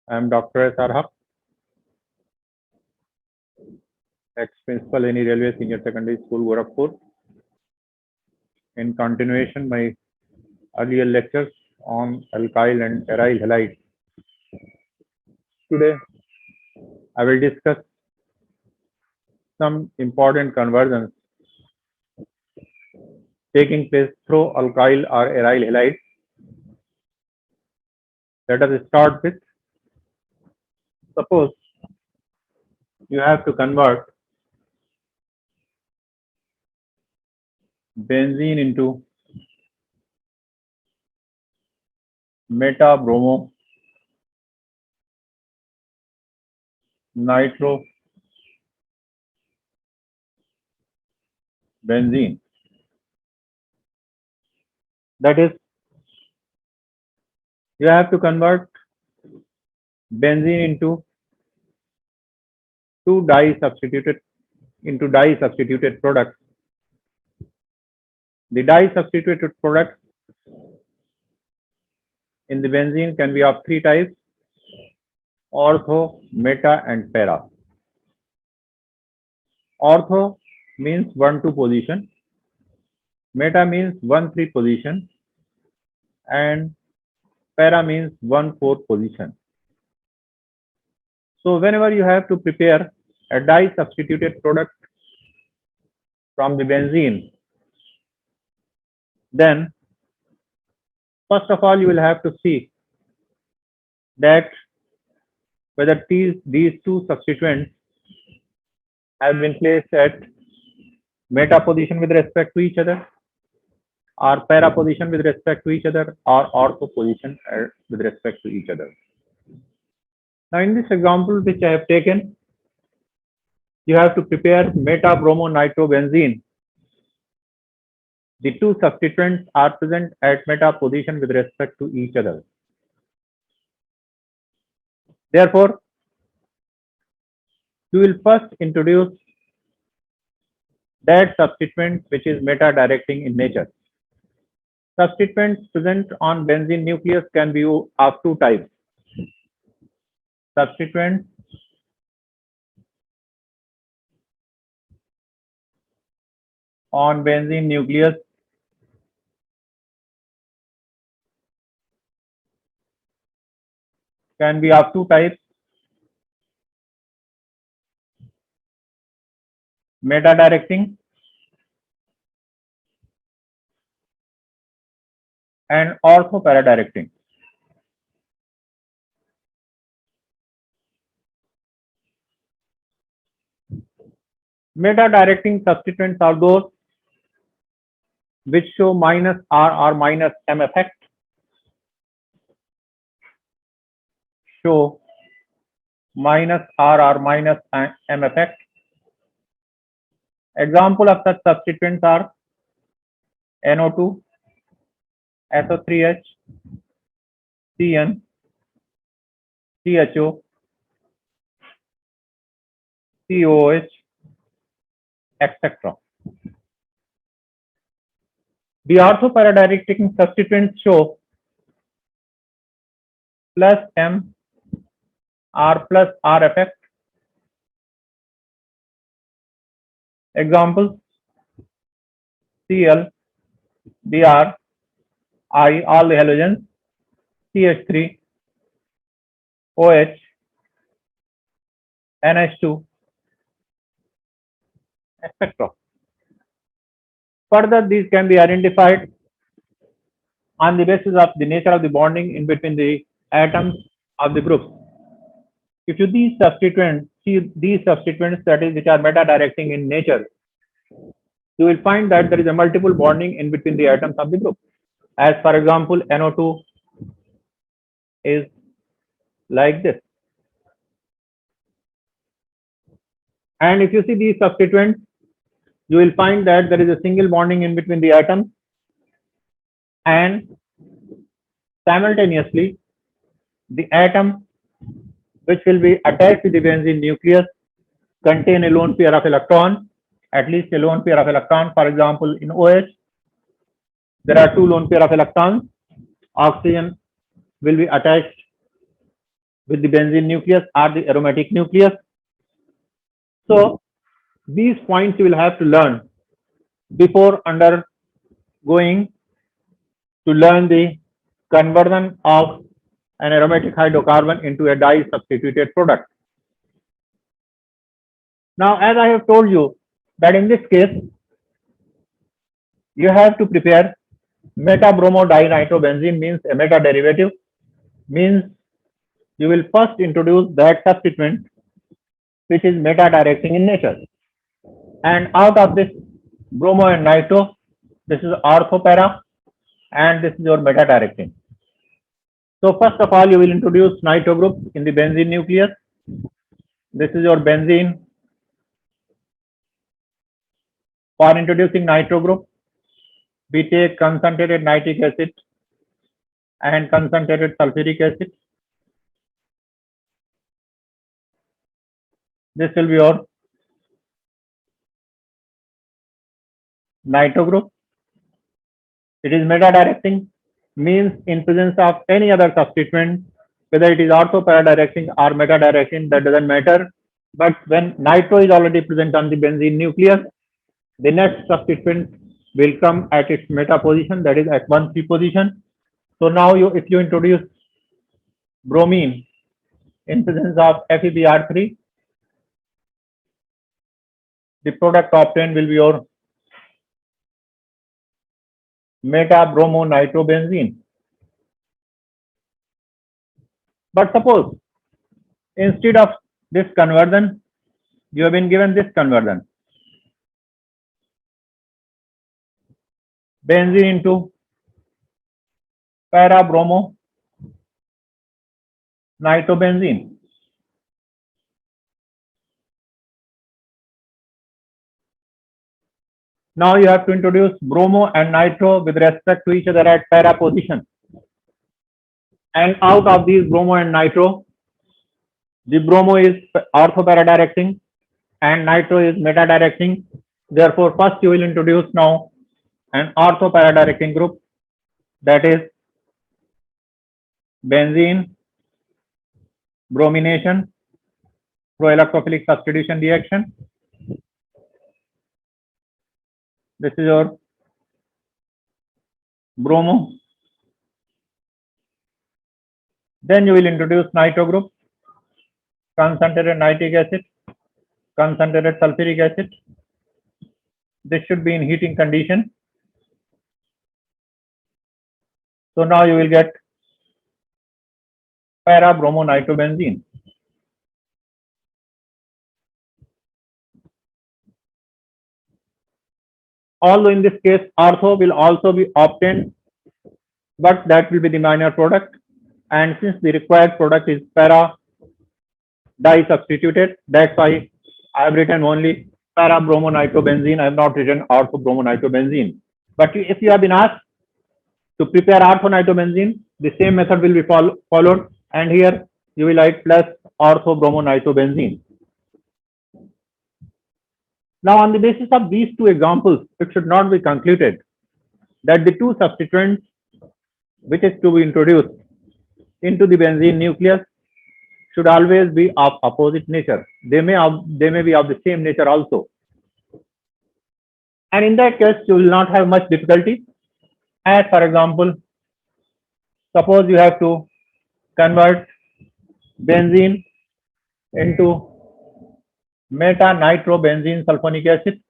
I am Dr. S.R. Haq, ex-principal Any Railway Senior Secondary School, Gorakhpur. In continuation, my earlier lectures on alkyl and aryl halides. Today, I will discuss some important conversions taking place through alkyl or aryl halides. Let us start with, suppose you have to convert benzene into metabromo nitrobenzene. That is, you have to convert benzene into dye substituted products. The dye substituted products in the benzene can be of three types: ortho, meta, and para. Ortho means 1-2 position, meta means 1-3 position, and para means 1-4 position. So whenever you have to prepare a dye substituted product from the benzene, then first of all you will have to see that whether these two substituents have been placed at meta position with respect to each other, or para position with respect to each other, or ortho position with respect to each other. Now in this example which I have taken, you have to prepare meta-bromo-nitrobenzene. The two substituents are present at meta position with respect to each other. Therefore, you will first introduce that substituent which is meta directing in nature. Substituents present on benzene nucleus can be of two types. Substituents on benzene nucleus can be of two types: meta directing and ortho para directing. Meta directing substituents are those which show minus R or minus M effect, show minus R or minus M effect. Example of such substituents are NO2, SO3H, CN, CHO, COOH, etc. The ortho-para-directing substituents show plus M or plus R effect. Examples: Cl, Br, I, all the halogens, CH3, OH, NH2, etc. Further, these can be identified on the basis of the nature of the bonding in between the atoms of the groups. If you see these substituents, that is, which are meta directing in nature, you will find that there is a multiple bonding in between the atoms of the group. As for example, NO2 is like this. And if you see these substituents, you will find that there is a single bonding in between the atoms, and simultaneously the atom which will be attached to the benzene nucleus contain a lone pair of electron, at least a lone pair of electron. For example, in OH, there are two lone pair of electrons. Oxygen will be attached with the benzene nucleus or the aromatic nucleus. So these points you will have to learn before undergoing to learn the conversion of an aromatic hydrocarbon into a di-substituted product. Now, as I have told you that in this case, you have to prepare meta-bromo-dinitrobenzene means a meta derivative, means you will first introduce that substituent which is meta directing in nature. And out of this bromo and nitro, this is ortho para and this is your meta directing. So first of all, you will introduce nitro group in the benzene nucleus. This is your benzene. For introducing nitro group, we take concentrated nitric acid and concentrated sulfuric acid. This will be your nitro group. It is meta directing, means in presence of any other substituent, whether it is ortho para directing or meta directing, that doesn't matter. But when nitro is already present on the benzene nucleus, the next substituent will come at its meta position, that is at 1,3 position. So now if you introduce bromine in presence of FeBr3, the product obtained will be your meta bromo nitrobenzene. But suppose instead of this conversion, you have been given this conversion. Benzene into para bromo nitrobenzene. Now you have to introduce bromo and nitro with respect to each other at para position. And out of these bromo and nitro, the bromo is ortho para directing and nitro is meta directing. Therefore, first you will introduce now an ortho para directing group, that is benzene bromination through electrophilic substitution reaction. This is your bromo. Then you will introduce nitro group, concentrated nitric acid, concentrated sulfuric acid. This should be in heating condition. So now you will get para bromo nitrobenzene. Although in this case ortho will also be obtained, but that will be the minor product. And since the required product is para di-substituted, that's why I have written only para bromo nitrobenzene. I have not written ortho bromo nitrobenzene. But if you have been asked to prepare ortho nitrobenzene, the same method will be followed. And here you will write plus ortho bromo nitrobenzene. Now, on the basis of these two examples, it should not be concluded that the two substituents which is to be introduced into the benzene nucleus should always be of opposite nature. They may be of the same nature also. And in that case, you will not have much difficulty. As for example, suppose you have to convert benzene into meta nitrobenzene sulfonic acid.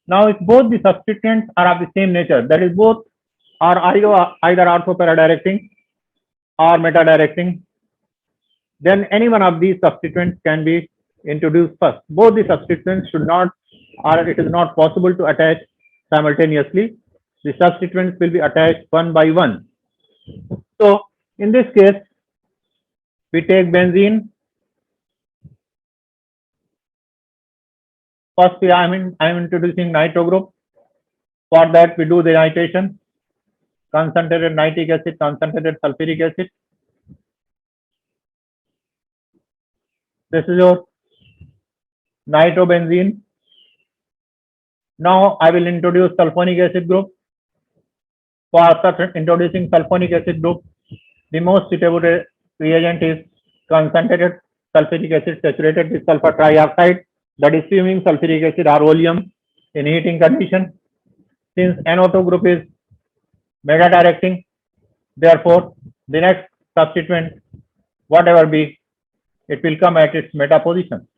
Now, if both the substituents are of the same nature, that is both are either ortho para directing or meta directing, then any one of these substituents can be introduced first. Both the substituents should not, or it is not possible to attach simultaneously. The substituents will be attached one by one. So in this case, we take benzene. First, I am introducing nitro group. For that, we do the nitration. Concentrated nitric acid, concentrated sulfuric acid. This is your nitrobenzene. Now I will introduce sulfonic acid group. For after introducing sulfonic acid group, the most suitable reagent is concentrated sulfuric acid saturated with sulfur trioxide, that is fuming sulfuric acid or oleum in heating condition. Since NO2 group is meta directing, therefore the next substituent, whatever be, it will come at its meta position.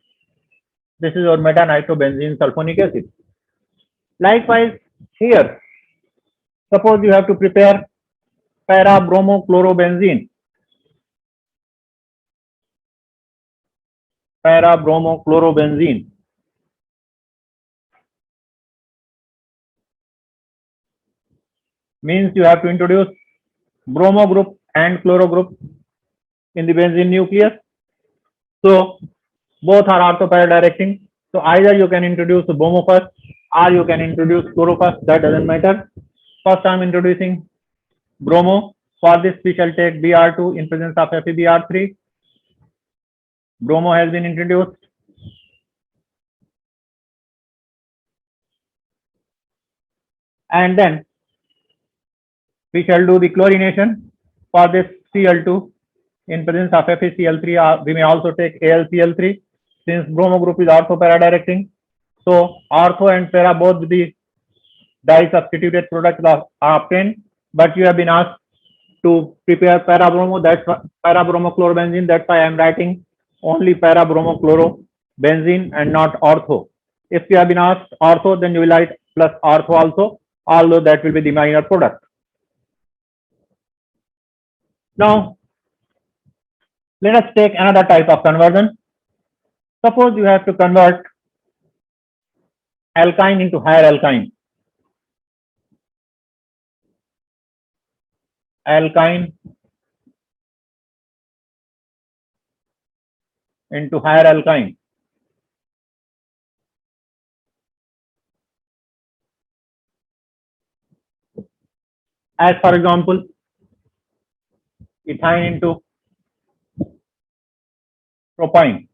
This is your meta nitrobenzene sulfonic acid. Likewise, here, suppose you have to prepare para bromochlorobenzene. Para bromochlorobenzene. Means you have to introduce bromo group and chloro group in the benzene nucleus. So both are ortho-para directing. So either you can introduce bromo first or you can introduce chloro first. That doesn't matter. First, I'm introducing bromo. For this, we shall take Br2 in presence of FeBr3. Bromo has been introduced. And then we shall do the chlorination. For this, Cl2 in presence of FeCl3. We may also take AlCl3 since bromo group is ortho-para directing. So ortho and para both the di-substituted products are obtained, but you have been asked to prepare para bromo, that's para bromochlorobenzene. That's why I am writing only para bromochlorobenzene and not ortho. If you have been asked ortho, then you will write plus ortho also, although that will be the minor product. Now, let us take another type of conversion. Suppose you have to convert alkyne into higher alkyne. Alkyne into higher alkyne. As for example, ethyne into propyne.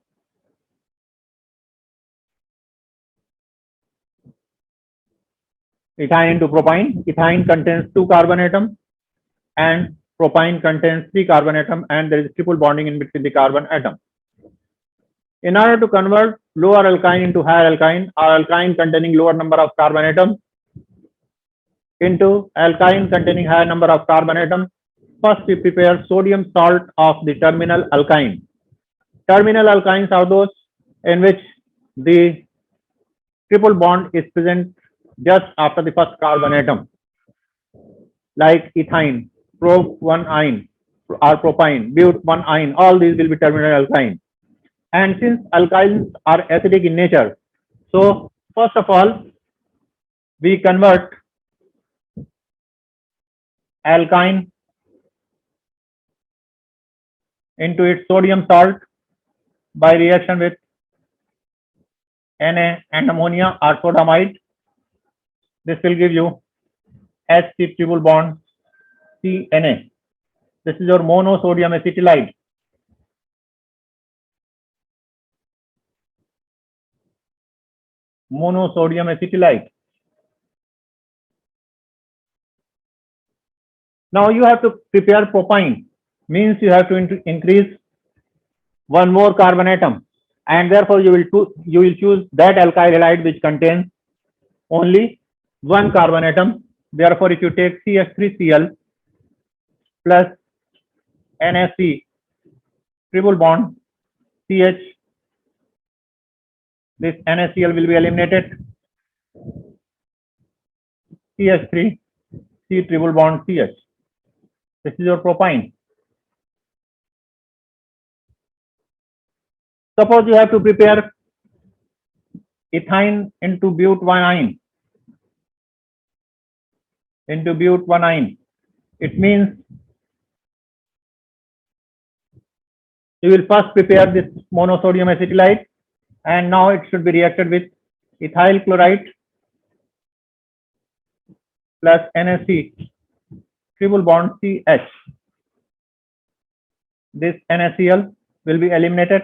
Ethyne into propyne. Ethyne contains 2 carbon atoms and propyne contains 3 carbon atoms, and there is triple bonding in between the carbon atom. In order to convert lower alkyne into higher alkyne or alkyne containing lower number of carbon atoms into alkyne containing higher number of carbon atoms, first we prepare sodium salt of the terminal alkyne. Terminal alkynes are those in which the triple bond is present just after the first carbon atom, like ethyne, prop-1-ine or propyne, but-1-ine, all these will be terminal alkyne. And since alkynes are acidic in nature, so first of all, we convert alkyne into its sodium salt by reaction with Na and ammonia or sodamide. This will give you H triple bond CNA. This is your monosodium acetylide. Monosodium acetylide. Now you have to prepare propyne, means you have to increase one more carbon atom, and therefore you will choose that alkyl halide which contains only one carbon atom. Therefore, if you take CH3Cl plus NaC triple bond CH, this NaCl will be eliminated. CH3 C triple bond CH. This is your propyne. Suppose you have to prepare ethyne into but-1-ine. Into but-1-ine. It means you will first prepare this monosodium acetylide, and now it should be reacted with ethyl chloride plus NaC triple bond CH. This NaCl will be eliminated.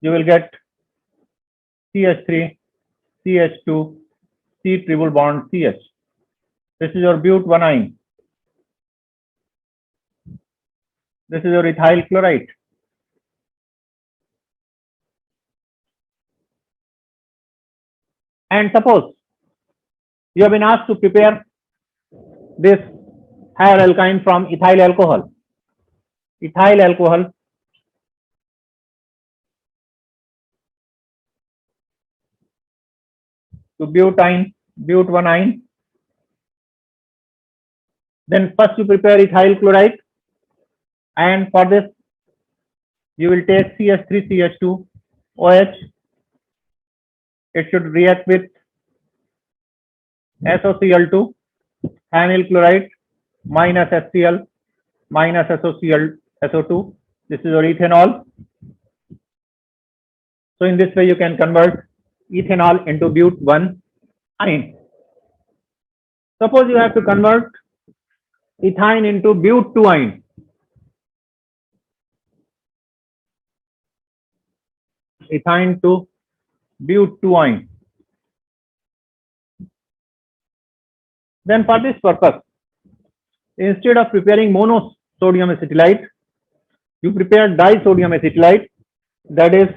You will get CH3 CH2, C triple bond CH. This is your but 1-ine. This is your ethyl chloride. And suppose you have been asked to prepare this higher alkyne from ethyl alcohol. Ethyl alcohol to butene, but 1-ine. Then first you prepare ethyl chloride, and for this you will take CH3CH2 OH. It should react with SOCl2, amyl chloride minus HCl minus SOCl SO2. This is your ethanol. So in this way you can convert ethanol into but 1-ine. Suppose you have to convert ethine into but 2-ine. Ethine to but 2-ine. Then for this purpose, instead of preparing monosodium acetylite, you prepare disodium acetylite. That is,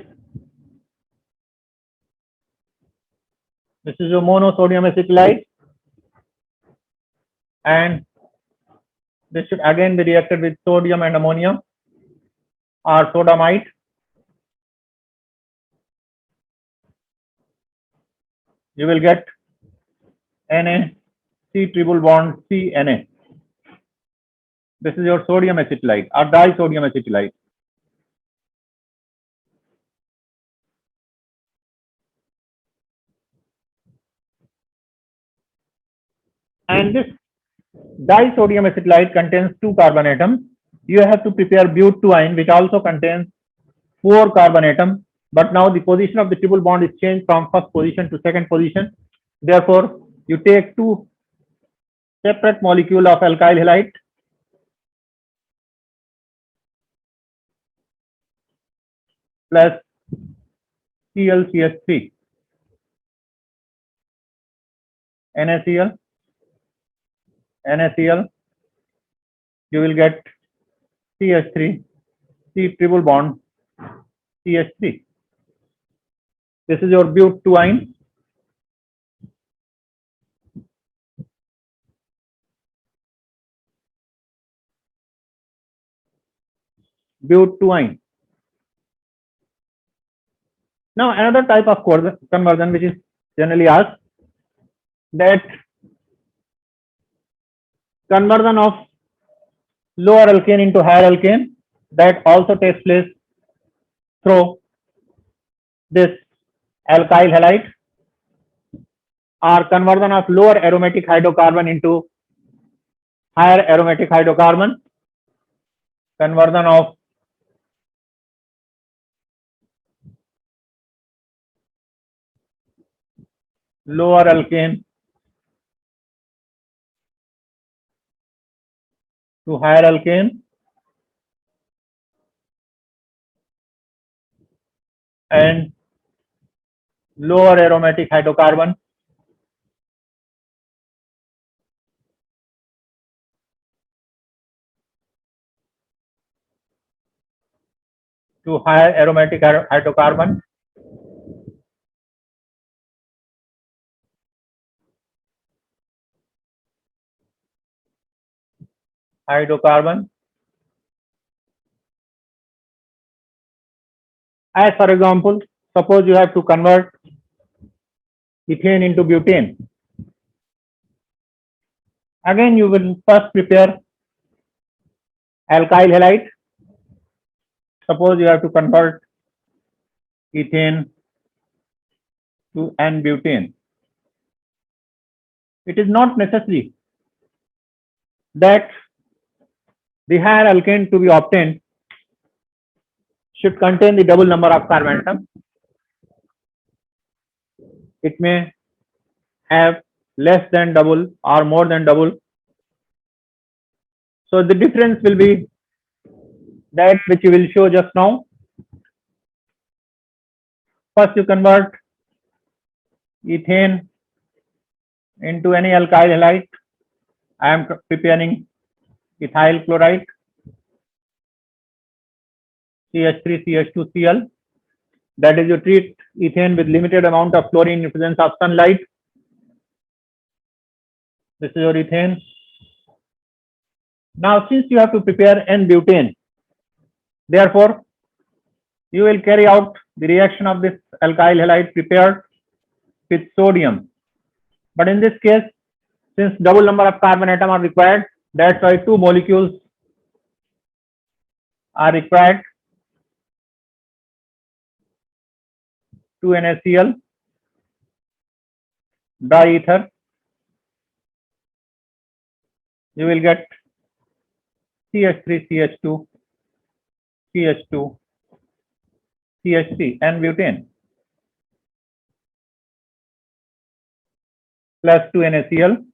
this is your monosodium acetylite, and this should again be reacted with sodium and ammonia or sodamite. You will get Na, C triple bond C Na. This is your sodium acetylite or disodium acetylite. And this disodium acetylite contains 2 carbon atoms. You have to prepare but 2-ine, which also contains 4 carbon atoms. But now the position of the triple bond is changed from first position to second position. Therefore, you take 2 separate molecules of alkyl halide plus ClCH3, NaCl, NaCl, you will get CH3, C triple bond CH3. This is your but 2-ine. But 2-ine. Now another type of conversion which is generally asked, that conversion of lower alkane into higher alkane, that also takes place through this alkyl halide, or conversion of lower aromatic hydrocarbon into higher aromatic hydrocarbon, conversion of lower alkane to higher alkane, and lower aromatic hydrocarbon to higher aromatic hydrocarbon, As for example, suppose you have to convert ethane into butane. Again, you will first prepare alkyl halide. Suppose you have to convert ethane to N-butane. It is not necessary that the higher alkane to be obtained should contain the double number of carbon atoms. It may have less than double or more than double. So the difference will be that which you will show just now. First you convert ethane into any alkyl halide. I am preparing ethyl chloride, CH3CH2Cl. That is, you treat ethane with limited amount of chlorine in presence of sunlight. This is your ethane. Now, since you have to prepare N-butane, therefore, you will carry out the reaction of this alkyl halide prepared with sodium. But in this case, since double number of carbon atoms are required, that's why two molecules are required, 2 NaCl, diether. You will get CH3CH2, CH2, CH3, and butane plus 2 NaCl.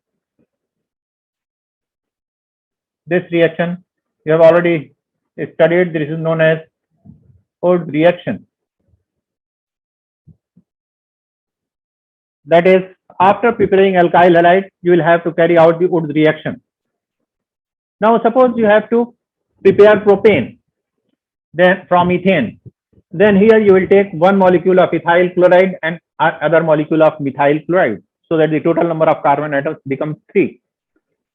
This reaction you have already studied. This is known as Wood reaction. That is, after preparing alkyl halide, you will have to carry out the Wood reaction. Now, suppose you have to prepare propane then from ethane. Then here you will take one molecule of ethyl chloride and other molecule of methyl chloride, so that the total number of carbon atoms becomes 3.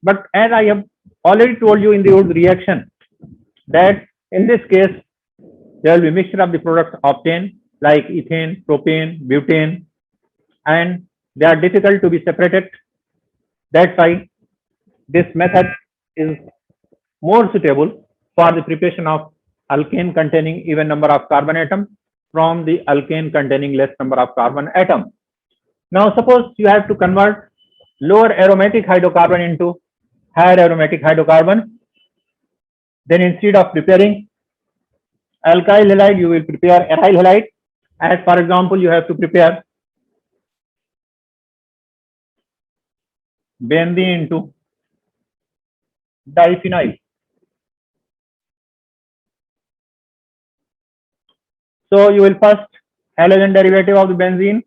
But as I have already told you in the Wood reaction, that in this case there will be mixture of the products obtained like ethane, propane, butane, and they are difficult to be separated. That's why this method is more suitable for the preparation of alkane containing even number of carbon atoms from the alkane containing less number of carbon atoms. Now, suppose you have to convert lower aromatic hydrocarbon into higher aromatic hydrocarbon. Then instead of preparing alkyl halide, you will prepare aryl halide. As for example, you have to prepare benzene into diphenyl. So you will first halogen derivative of the benzene.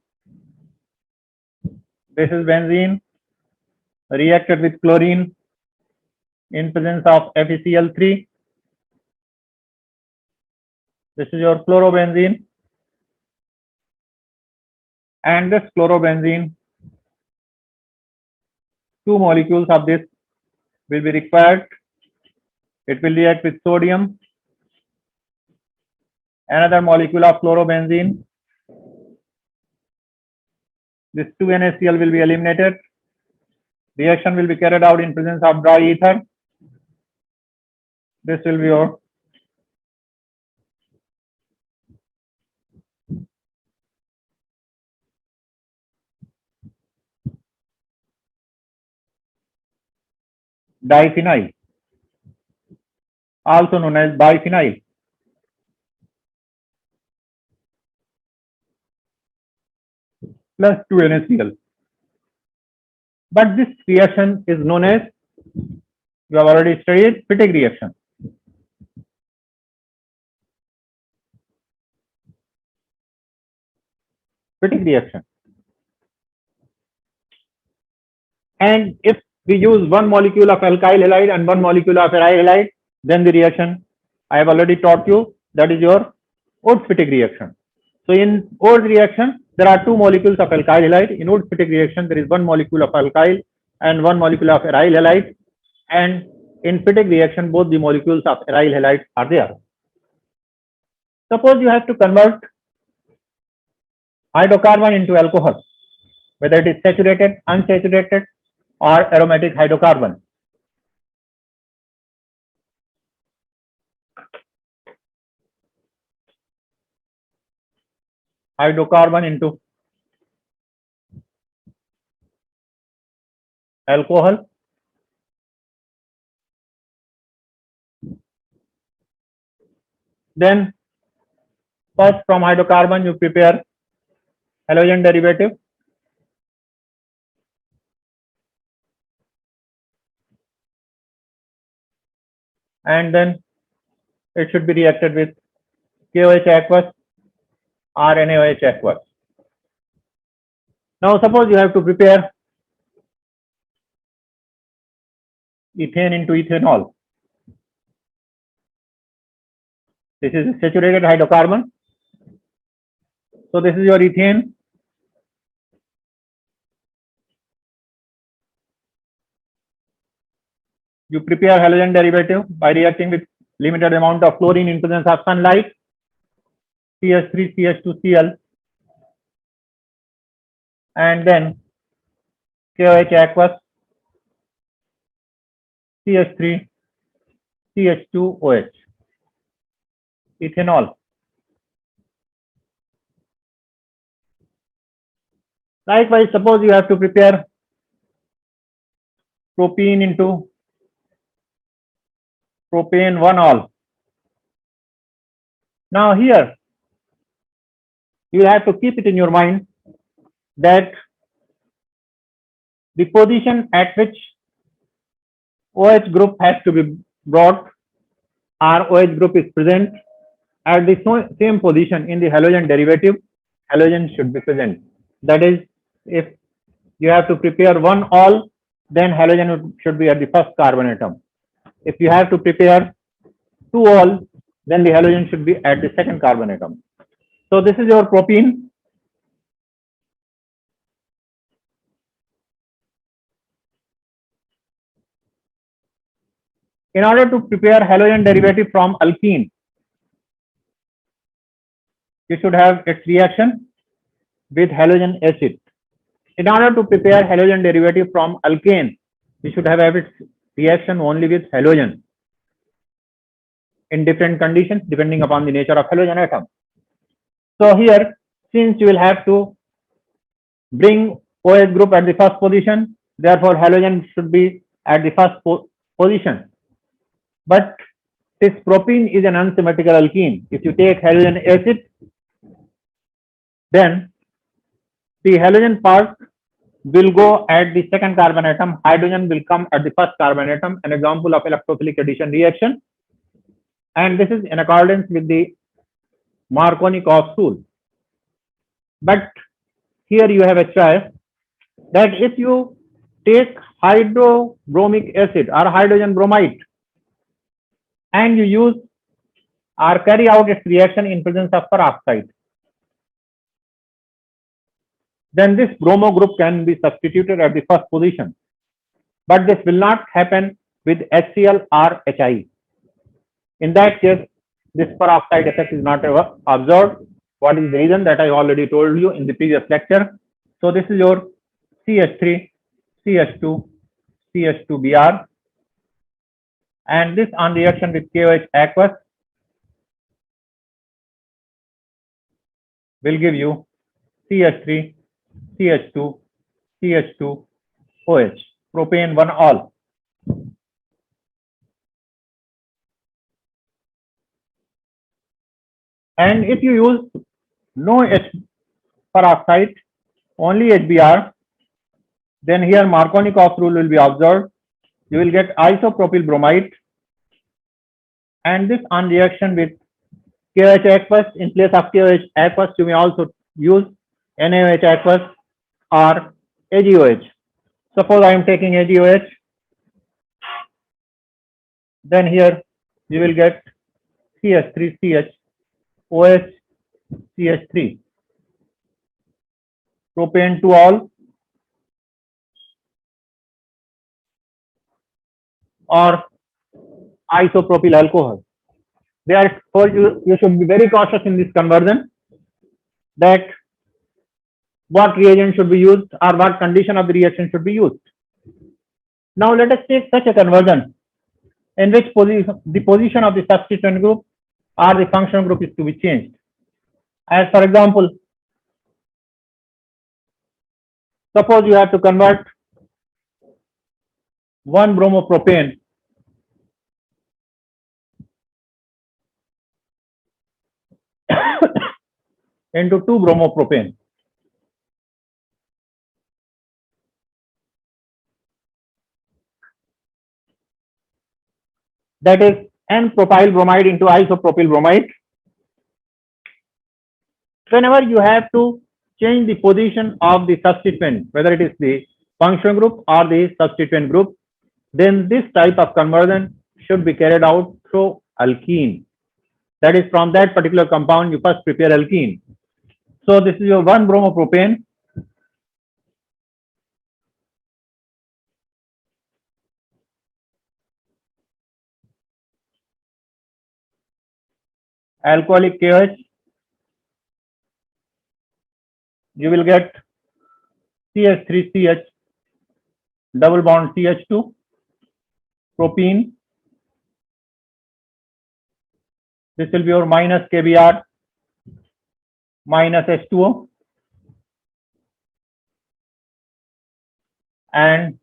This is benzene reacted with chlorine in presence of FeCl3. This is your chlorobenzene, and this chlorobenzene, two molecules of this will be required. It will react with sodium, another molecule of chlorobenzene. This 2 NaCl will be eliminated. Reaction will be carried out in presence of dry ether. This will be your diphenyl, also known as biphenyl. Plus 2 NaCl. But this reaction is known as, you have already studied, Fittig reaction. Fittig reaction. And if we use one molecule of alkyl halide and one molecule of aryl halide, then the reaction I have already taught you, that is your Wood-Fittig reaction. So in Wood reaction, there are two molecules of alkyl halide. In Wood-Fittig reaction, there is one molecule of alkyl and one molecule of aryl halide. And in Fittig reaction, both the molecules of aryl halide are there. Suppose you have to convert hydrocarbon into alcohol, whether it is saturated, unsaturated, or aromatic hydrocarbon. Hydrocarbon into alcohol. Then first from hydrocarbon you prepare halogen derivative. And then it should be reacted with KOH aqueous or NaOH aqueous. Now suppose you have to prepare ethane into ethanol. This is a saturated hydrocarbon. So this is your ethane. You prepare halogen derivative by reacting with limited amount of chlorine in presence of sunlight, CH3, CH2Cl, and then KOH aqueous, CH3, CH2OH, ethanol. Likewise, suppose you have to prepare propene into propane 1-ol. Now here, you have to keep it in your mind that the position at which OH group has to be brought, or OH group is present at the same position in the halogen derivative, halogen should be present. That is, if you have to prepare 1-ol, then halogen should be at the first carbon atom. If you have to prepare 2-ol, then the halogen should be at the second carbon atom. So this is your propene. In order to prepare halogen derivative from alkene, you should have its reaction with halogen acid. In order to prepare halogen derivative from alkane, you should have its reaction only with halogen in different conditions depending upon the nature of halogen atom. So here, since you will have to bring OH group at the first position, therefore halogen should be at the first position. But this propene is an unsymmetrical alkene. If you take halogen acid, then the halogen part will go at the second carbon atom, hydrogen will come at the first carbon atom, an example of electrophilic addition reaction. And this is in accordance with the Markovnikov rule. But here you have a choice that if you take hydrobromic acid or hydrogen bromide and you use or carry out its reaction in presence of peroxide, then this bromo group can be substituted at the first position. But this will not happen with HCl or HI. In that case, this peroxide effect is not observed. What is the reason? That I already told you in the previous lecture. So this is your CH3, CH2, CH2Br, and this on reaction with KOH aqueous will give you CH3, CH2, CH2OH, propane 1-ol. And if you use no H peroxide, only HBr, then here Markovnikov rule will be observed. You will get isopropyl bromide, and this on reaction with KOH aqueous, in place of KOH aqueous, you may also use NaOH aqueous or AgOH. Suppose I am taking AgOH, then here you will get CH3CH OH CH3, propane 2-ol, or isopropyl alcohol. Therefore, you should be very cautious in this conversion, that what reagent should be used or what condition of the reaction should be used. Now let us take such a conversion in which the position of the substituent group or the functional group is to be changed. As for example, suppose you have to convert 1-bromopropane into 2-bromopropane. That is N-propyl bromide into isopropyl bromide. Whenever you have to change the position of the substituent, whether it is the functional group or the substituent group, then this type of conversion should be carried out through alkene. That is, from that particular compound, you first prepare alkene. So this is your 1-bromopropane. Alcoholic KOH. You will get CH3CH double bond CH2, propene. This will be your minus KBr minus H2O. And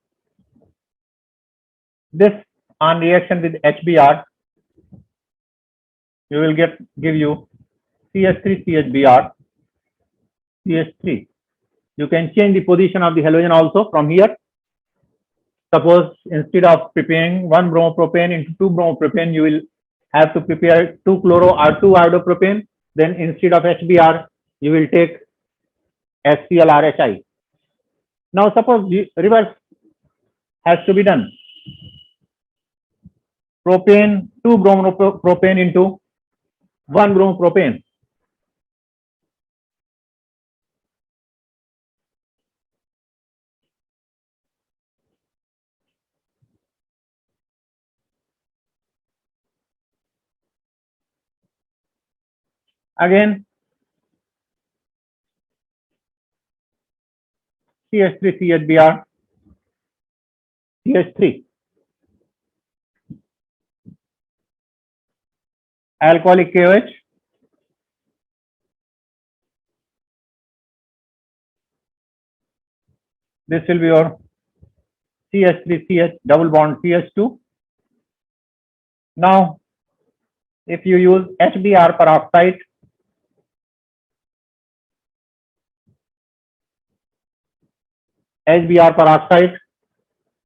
this on reaction with HBr, you will give you CH3CHBr, CH3. You can change the position of the halogen also from here. Suppose instead of preparing 1-bromopropane into 2-bromopropane, you will have to prepare 2-chloro or 2-iodopropane. Then instead of HBr, you will take HCl-RHI. Now suppose the reverse has to be done. Propane, 2-bromopropane into 1-bromopropane. Again, CH3CHBr, CH3. Alcoholic KOH. This will be your CH3CH double bond CH2. Now, if you use HBr peroxide,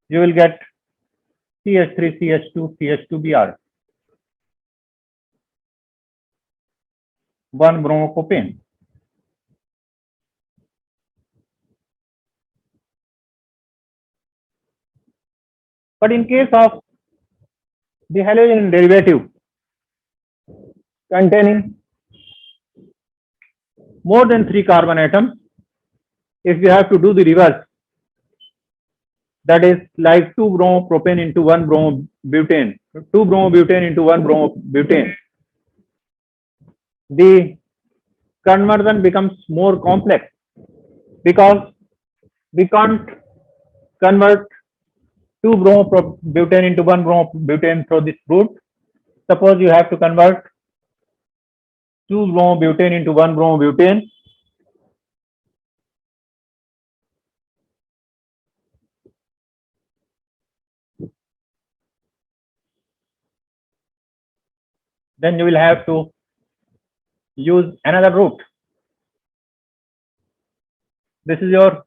you will get CH3CH2 CH2Br, 1-bromopropane. But in case of the halogen derivative containing more than 3 carbon atoms, if we have to do the reverse, that is like 2-bromopropane into 1-bromobutane, 2-bromobutane into 1-bromobutane, the conversion becomes more complex because we can't convert 2-bromobutane into 1-bromobutane through this route. Suppose you have to convert 2-bromobutane into 1-bromobutane. Then you will have to use another route. This is your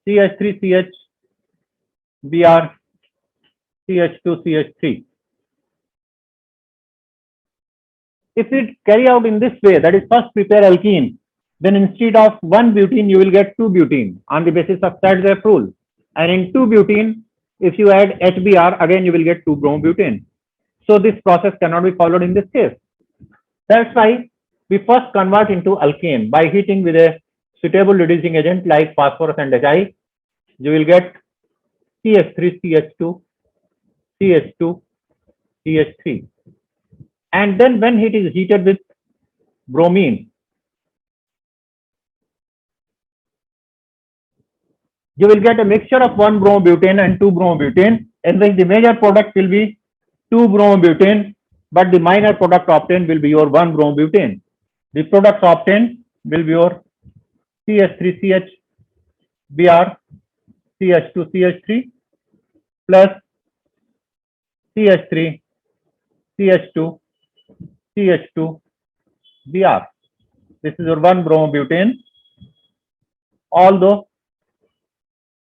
CH3CH Br CH2CH3. If we carry out in this way, that is first prepare alkene, then instead of 1-butene, you will get 2-butene on the basis of Stat's rule. And in 2-butene, if you add HBr, again you will get 2-bromobutane. So this process cannot be followed in this case. That's why we first convert into alkane by heating with a suitable reducing agent like phosphorus and HI. You will get CH3CH2 CH2 CH3. And then when it is heated with bromine, you will get a mixture of 1-bromobutane and 2-bromobutane, in which the major product will be 2-bromobutane, but the minor product obtained will be your 1-bromobutane. The products obtained will be your CH3CH Br CH2CH3 plus CH3 CH2 CH2 Br. This is your 1-bromobutane. Although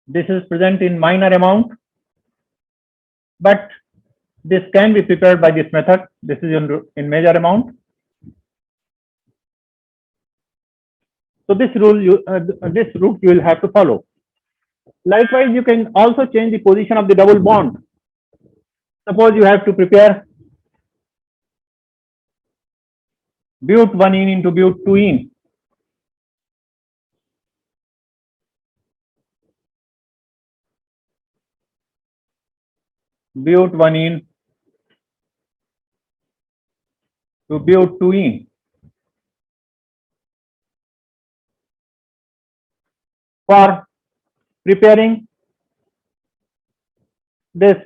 this is present in minor amount, but this can be prepared by this method. This is in major amount. So this route you will have to follow. Likewise, you can also change the position of the double bond. Suppose you have to prepare but 1 in into but 2 in. But 1 in to but 2 in. For preparing this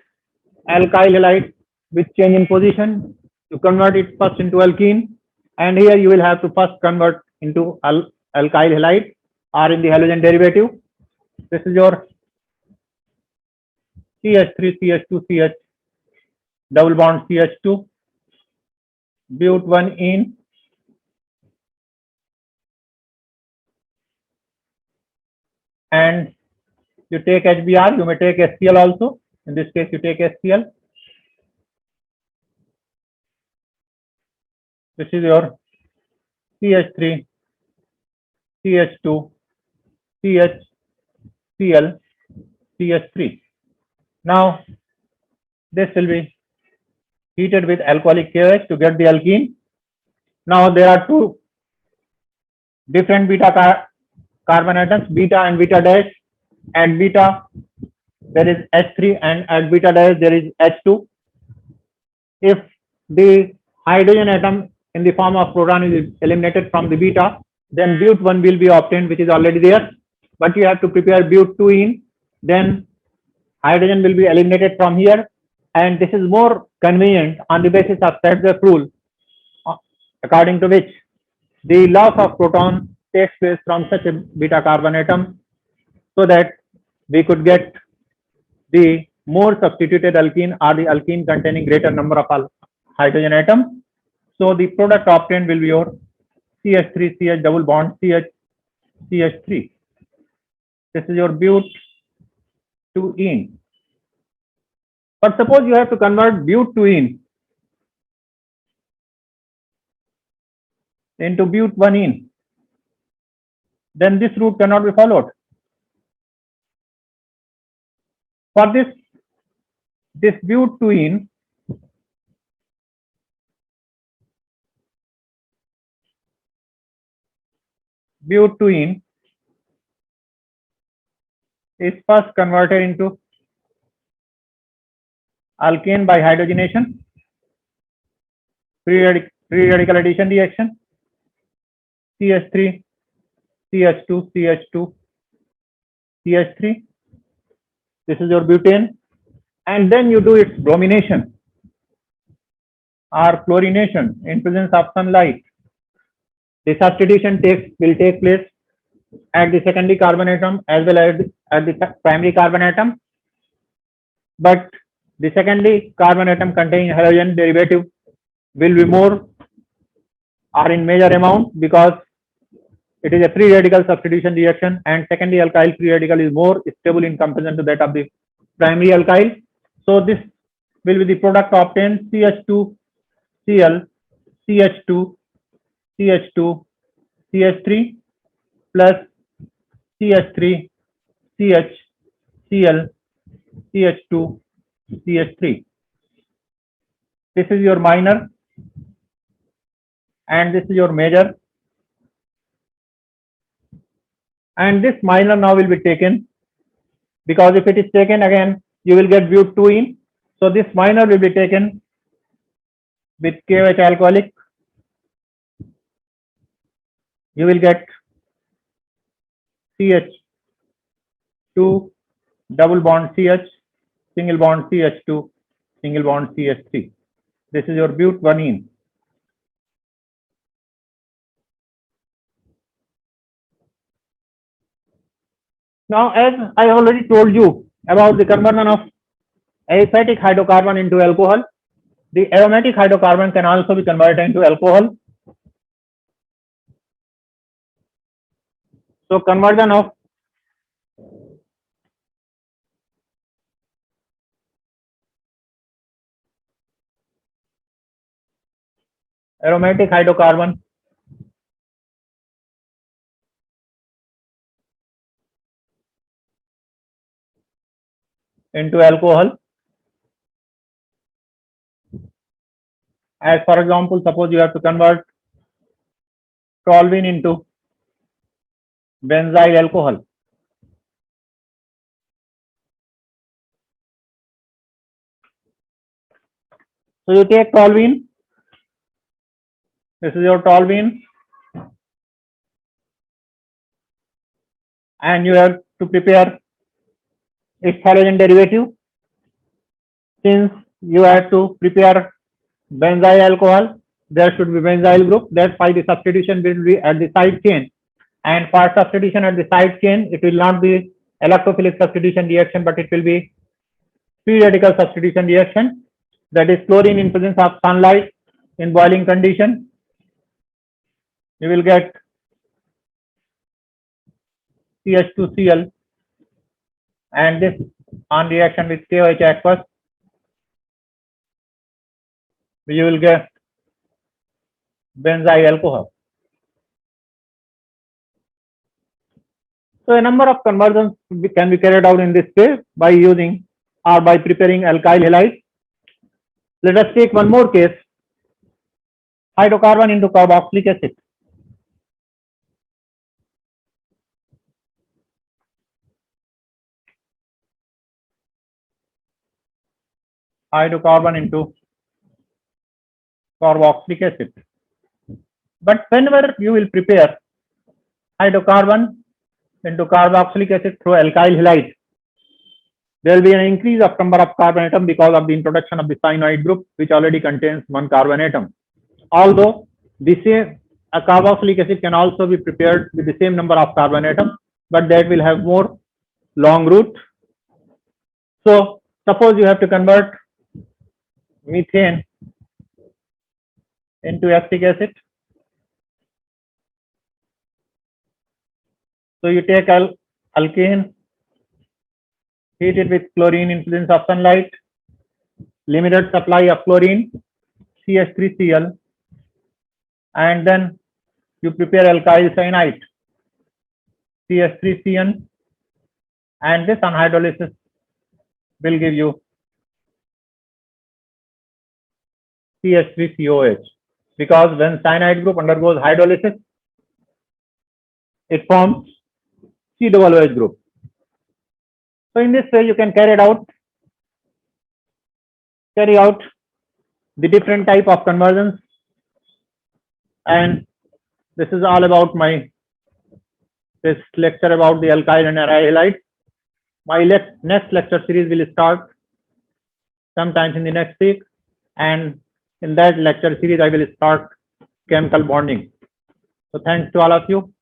alkyl halide with change in position, to convert it first into alkene, and here you will have to first convert into alkyl halide or in the halogen derivative. This is your CH3 CH2 CH double bond CH2 but 1 in and you take HBr, you may take HCl also. In this case, you take HCl. This is your CH3, CH2, CHCl, CH3. Now, this will be heated with alcoholic KOH to get the alkene. Now, there are two different carbon atoms, beta and beta dash. At beta, there is H3 and at beta dash, there is H2. If the hydrogen atom in the form of proton is eliminated from the beta, then but 1 will be obtained, which is already there. But you have to prepare but 2 in, then hydrogen will be eliminated from here. And this is more convenient on the basis of Stat's rule, according to which the loss of proton takes place from such a beta carbon atom, so that we could get the more substituted alkene or the alkene containing greater number of hydrogen atoms. So the product obtained will be your CH3 CH double bond CH CH3. This is your but 2 in. But suppose you have to convert but 2 in into but 1 in, then this route cannot be followed. For this but 2 in, but 2 in is first converted into alkane by hydrogenation, free radical addition reaction, CH3, CH2, CH2, CH3. This is your butane, and then you do its bromination or chlorination in presence of sunlight. The substitution will take place at the secondary carbon atom as well as at the primary carbon atom. But the secondary carbon atom containing halogen derivative will be more or in major amount, because it is a free radical substitution reaction, and secondary alkyl free radical is more stable in comparison to that of the primary alkyl. So this will be the product obtained CH2 Cl, CH2, CH2, CH3 plus CH3, CH, Cl, CH2, CH3. This is your minor and this is your major. And this minor now will be taken, because if it is taken again, you will get but 2 in. So this minor will be taken with KOH alcoholic. You will get CH2 double bond CH, single bond CH2, single bond CH3. This is your but 1 in. Now, as I already told you about the conversion of aliphatic hydrocarbon into alcohol, the aromatic hydrocarbon can also be converted into alcohol. So conversion of aromatic hydrocarbon into alcohol. As for example, suppose you have to convert toluene into benzyl alcohol. So you take toluene. This is your toluene, and you have to prepare its halogen derivative. Since you have to prepare benzyl alcohol, there should be benzyl group. That's why the substitution will be at the side chain. And for substitution at the side chain, it will not be electrophilic substitution reaction, but it will be free radical substitution reaction. That is chlorine in presence of sunlight in boiling condition. You will get CH2Cl, and this on reaction with KOH aqueous, you will get benzyl alcohol. So a number of conversions can be carried out in this way by using or by preparing alkyl halides. Let us take one more case, hydrocarbon into carboxylic acid. Hydrocarbon into carboxylic acid. But whenever you will prepare hydrocarbon into carboxylic acid through alkyl halide, there will be an increase of number of carbon atom because of the introduction of the cyanide group, which already contains one carbon atom. Although the same carboxylic acid can also be prepared with the same number of carbon atoms, but that will have more long route. So suppose you have to convert methane into acetic acid. So you take alkane, heat it with chlorine in presence of sunlight, limited supply of chlorine, CH3Cl, and then you prepare alkyl cyanide, CH3Cn, and this on hydrolysis will give you CH3COH, because when cyanide group undergoes hydrolysis, it forms COOH group. So in this way, you can carry out the different type of conversions, and this is all about this lecture about the alkyl and halide. My next lecture series will start sometimes in the next week, and in that lecture series I will start chemical bonding. So thanks to all of you.